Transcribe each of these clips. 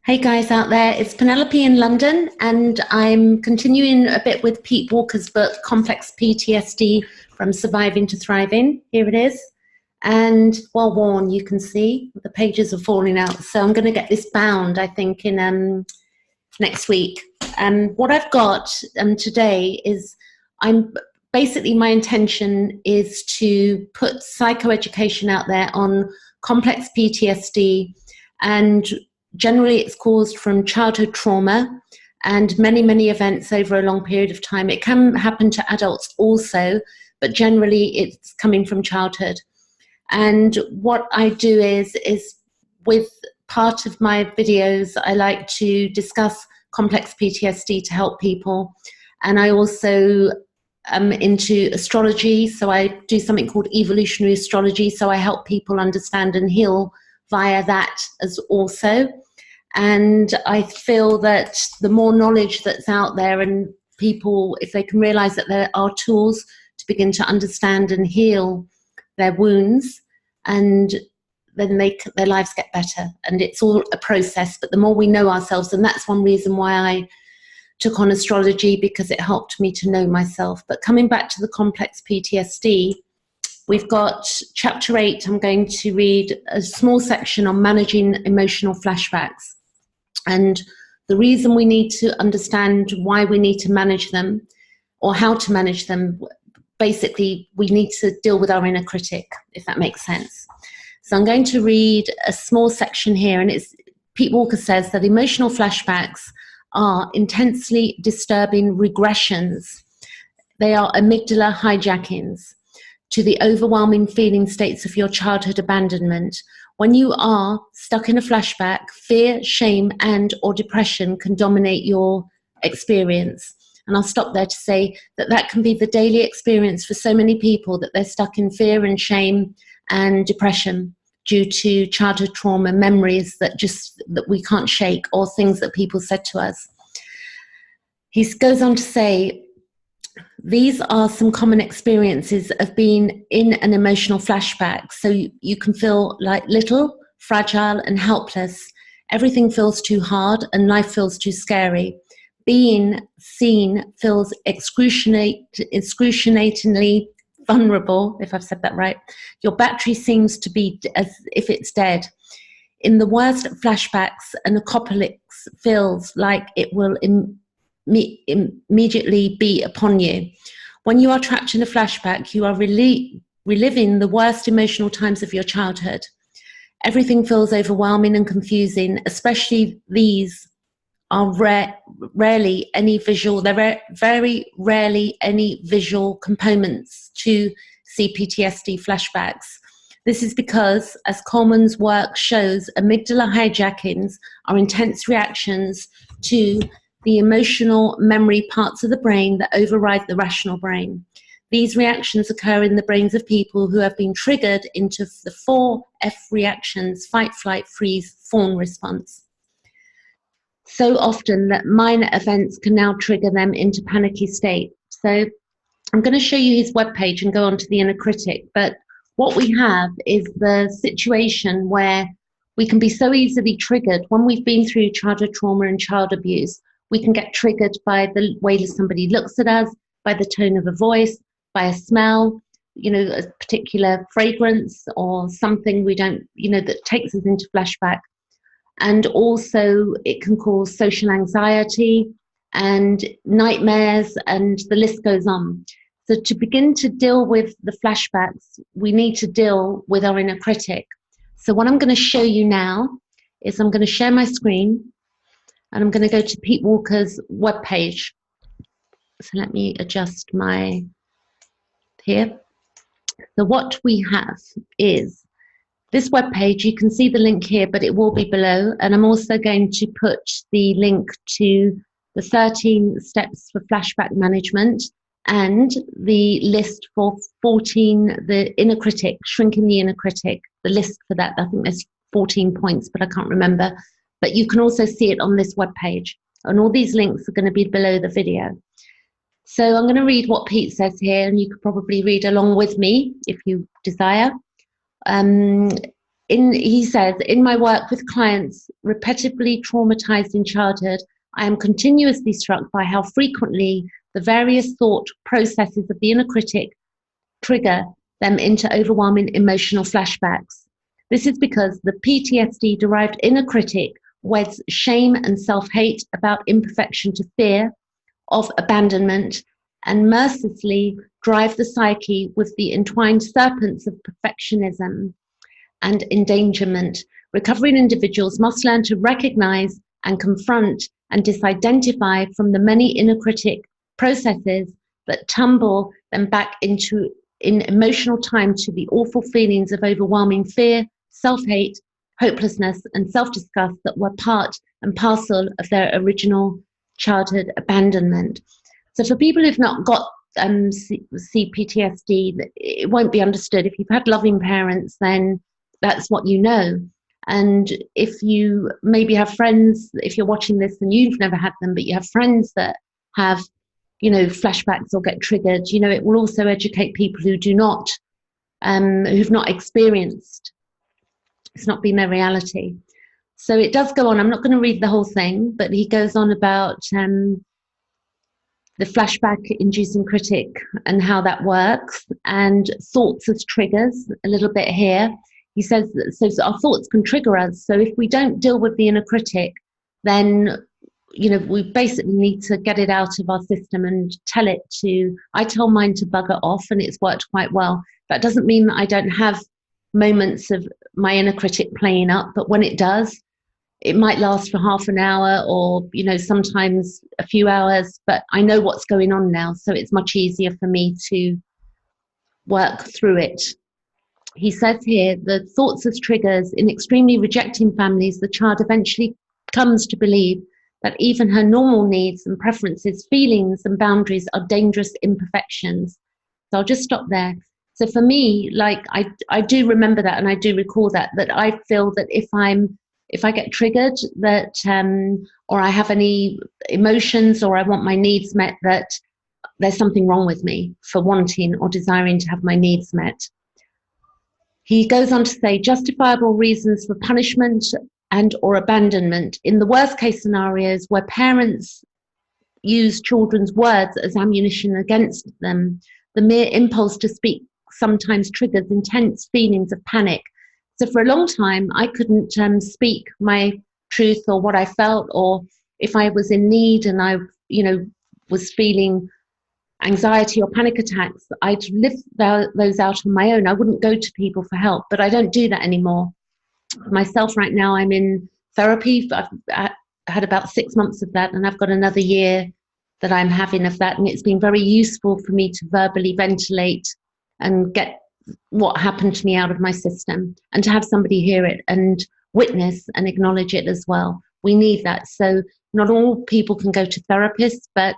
Hey guys out there, it's Penelope in London, and I'm continuing a bit with Pete Walker's book, Complex PTSD from Surviving to Thriving. Here it is. And well worn, you can see the pages are falling out. So I'm going to get this bound, I think, in next week. What I've got today is my intention is to put psychoeducation out there on complex PTSD, and generally it's caused from childhood trauma and many events over a long period of time. It can happen to adults also, but generally it's coming from childhood. And what I do is with part of my videos, I like to discuss complex PTSD to help people. And I also am into astrology, so I do something called evolutionary astrology, so I help people understand and heal via that as also. And I feel that the more knowledge that's out there, and people, if they can realize that there are tools to begin to understand and heal their wounds, and then their lives get better. And it's all a process, but the more we know ourselves, and that's one reason why I took on astrology, because it helped me to know myself. But coming back to the complex PTSD, we've got chapter 8. I'm going to read a small section on managing emotional flashbacks. And the reason we need to understand why we need to manage them, or how to manage them, basically we need to deal with our inner critic, if that makes sense. So I'm going to read a small section here, and Pete Walker says that emotional flashbacks are intensely disturbing regressions. They are amygdala hijackings to the overwhelming feeling states of your childhood abandonment. When you are stuck in a flashback, fear, shame, and/or depression can dominate your experience. And I'll stop there to say that can be the daily experience for so many people, that they're stuck in fear and shame and depression due to childhood trauma, memories that we can't shake, or things that people said to us. He goes on to say, these are some common experiences of being in an emotional flashback. So you can feel like little, fragile, and helpless. Everything feels too hard and life feels too scary. Being seen feels excruciatingly vulnerable, if I've said that right. Your battery seems to be as if it's dead. In the worst flashbacks, an apocalypse feels like it will immediately be upon you. When you are trapped in a flashback, you are reliving the worst emotional times of your childhood. Everything feels overwhelming and confusing, especially these are very rarely any visual components to C-PTSD flashbacks. This is because, as Coleman's work shows, amygdala hijackings are intense reactions to the emotional memory parts of the brain that override the rational brain. These reactions occur in the brains of people who have been triggered into the 4 F reactions: fight, flight, freeze, fawn response. So often that minor events can now trigger them into panicky state. So I'm going to show you his webpage and go on to the inner critic. But what we have is the situation where we can be so easily triggered when we've been through childhood trauma and child abuse. We can get triggered by the way that somebody looks at us, by the tone of a voice, by a smell, a particular fragrance or something that takes us into flashback. And also it can cause social anxiety and nightmares, and the list goes on. So to begin to deal with the flashbacks, we need to deal with our inner critic. So what I'm going to show you now is I'm going to share my screen, and I'm going to go to Pete Walker's webpage. So let me adjust here. So what we have is this webpage. You can see the link here, but it will be below. And I'm also going to put the link to the 13 steps for flashback management, and the list for 14, the inner critic, shrinking the inner critic, the list for that. I think there's 14 points, but I can't remember. But you can also see it on this webpage. And all these links are going to be below the video. So I'm going to read what Pete says here, and you could probably read along with me if you desire. He says, in my work with clients repetitively traumatized in childhood, I am continuously struck by how frequently the various thought processes of the inner critic trigger them into overwhelming emotional flashbacks. This is because the PTSD-derived inner critic weds shame and self-hate about imperfection to fear of abandonment and mercilessly drive the psyche with the entwined serpents of perfectionism and endangerment. Recovering individuals must learn to recognize and confront and disidentify from the many inner critic processes that tumble them back into in emotional time to the awful feelings of overwhelming fear, self-hate, hopelessness, and self-disgust that were part and parcel of their original childhood abandonment. So for people who've not got C-PTSD, it won't be understood. If you've had loving parents, then that's what you know. And if you maybe have friends, if you're watching this and you've never had them, but you have friends that have, you know, flashbacks or get triggered, you know, it will also educate people who do not, who've not experienced, it's not been their reality. So it does go on. I'm not going to read the whole thing, but he goes on about the flashback inducing critic and how that works, and thoughts as triggers a little bit here. He says, so our thoughts can trigger us. So if we don't deal with the inner critic, then, you know, we basically need to get it out of our system and tell it to, I tell mine to bugger off, and it's worked quite well. That doesn't mean that I don't have moments of my inner critic playing up, but when it does, it might last for half an hour or, you know, sometimes a few hours, but I know what's going on now. So it's much easier for me to work through it. He says here, the thoughts as triggers in extremely rejecting families, the child eventually comes to believe that even her normal needs and preferences, feelings and boundaries are dangerous imperfections. So I'll just stop there. So for me, like I do remember that, and I do recall that I feel that if I get triggered, that or I have any emotions or I want my needs met, that there's something wrong with me for wanting or desiring to have my needs met. He goes on to say justifiable reasons for punishment and or abandonment. In the worst case scenarios where parents use children's words as ammunition against them, the mere impulse to speak sometimes triggers intense feelings of panic. So for a long time, I couldn't speak my truth or what I felt, or if I was in need and I, you know, was feeling anxiety or panic attacks, I'd live those out on my own. I wouldn't go to people for help, but I don't do that anymore. Myself right now, I'm in therapy. I've had about 6 months of that, and I've got another year that I'm having of that, and it's been very useful for me to verbally ventilate and get what happened to me out of my system, and to have somebody hear it and witness and acknowledge it as well. We need that. So not all people can go to therapists, but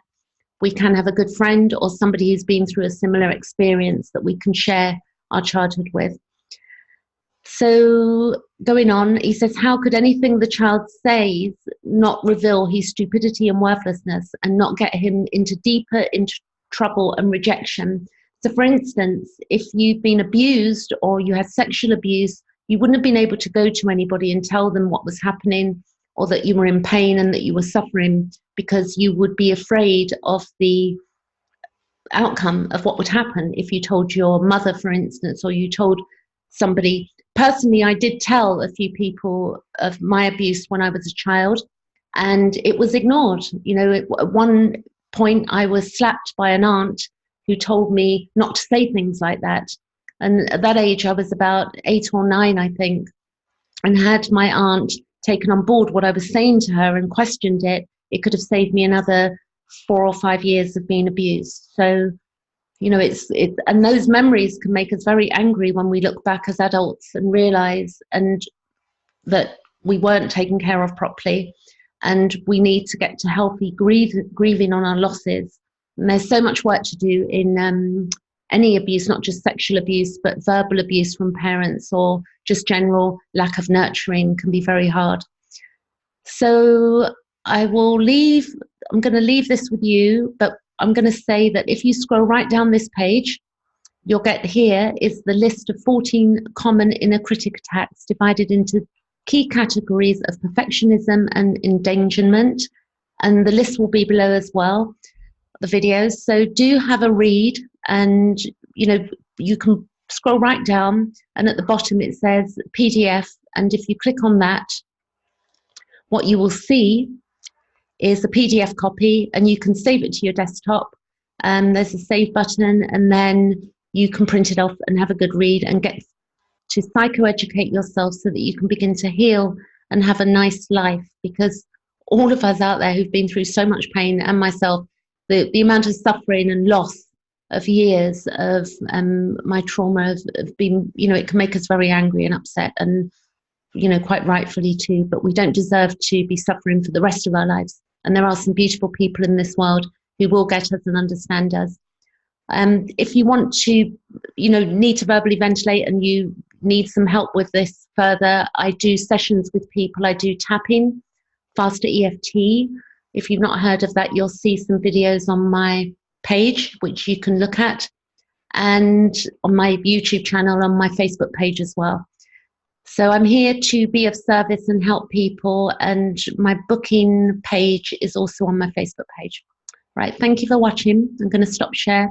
we can have a good friend or somebody who's been through a similar experience that we can share our childhood with. So going on, he says, how could anything the child says not reveal his stupidity and worthlessness and not get him into deeper into trouble and rejection? So for instance, if you've been abused or you had sexual abuse, you wouldn't have been able to go to anybody and tell them what was happening or that you were in pain and that you were suffering, because you would be afraid of the outcome of what would happen if you told your mother, for instance, or you told somebody. Personally, I did tell a few people of my abuse when I was a child, and it was ignored. You know, at one point I was slapped by an aunt who told me not to say things like that. And at that age, I was about 8 or 9, I think, and had my aunt taken on board what I was saying to her and questioned it, it could have saved me another 4 or 5 years of being abused. So, you know, and those memories can make us very angry when we look back as adults and realize that we weren't taken care of properly, and we need to get to healthy grieving on our losses. And there's so much work to do in any abuse, not just sexual abuse, but verbal abuse from parents or just general lack of nurturing can be very hard. So I'm going to leave this with you, but I'm going to say that if you scroll right down this page, you'll get here is the list of 14 common inner critic attacks divided into key categories of perfectionism and endangerment. And the list will be below as well, the videos. So do have a read, and you can scroll right down, and at the bottom it says PDF. And if you click on that, what you will see is a PDF copy, and you can save it to your desktop. There's a save button, and then you can print it off and have a good read and get to psychoeducate yourself so that you can begin to heal and have a nice life. Because all of us out there who've been through so much pain, and myself, the amount of suffering and loss of years of my trauma have been, it can make us very angry and upset, and quite rightfully too, but we don't deserve to be suffering for the rest of our lives. And there are some beautiful people in this world who will get us and understand us. If you want to, need to verbally ventilate and you need some help with this further, I do sessions with people. I do tapping, faster EFT. If you've not heard of that, you'll see some videos on my page, which you can look at, and on my YouTube channel, on my Facebook page as well. So I'm here to be of service and help people, and my booking page is also on my Facebook page. Right, thank you for watching. I'm going to stop share.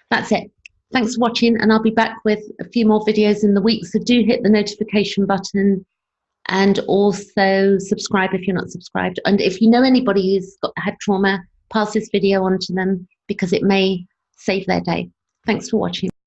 That's it. Thanks for watching, and I'll be back with a few more videos in the week, so do hit the notification button and also subscribe if you're not subscribed. And if you know anybody who's had trauma, pass this video on to them, because it may save their day. Thanks for watching.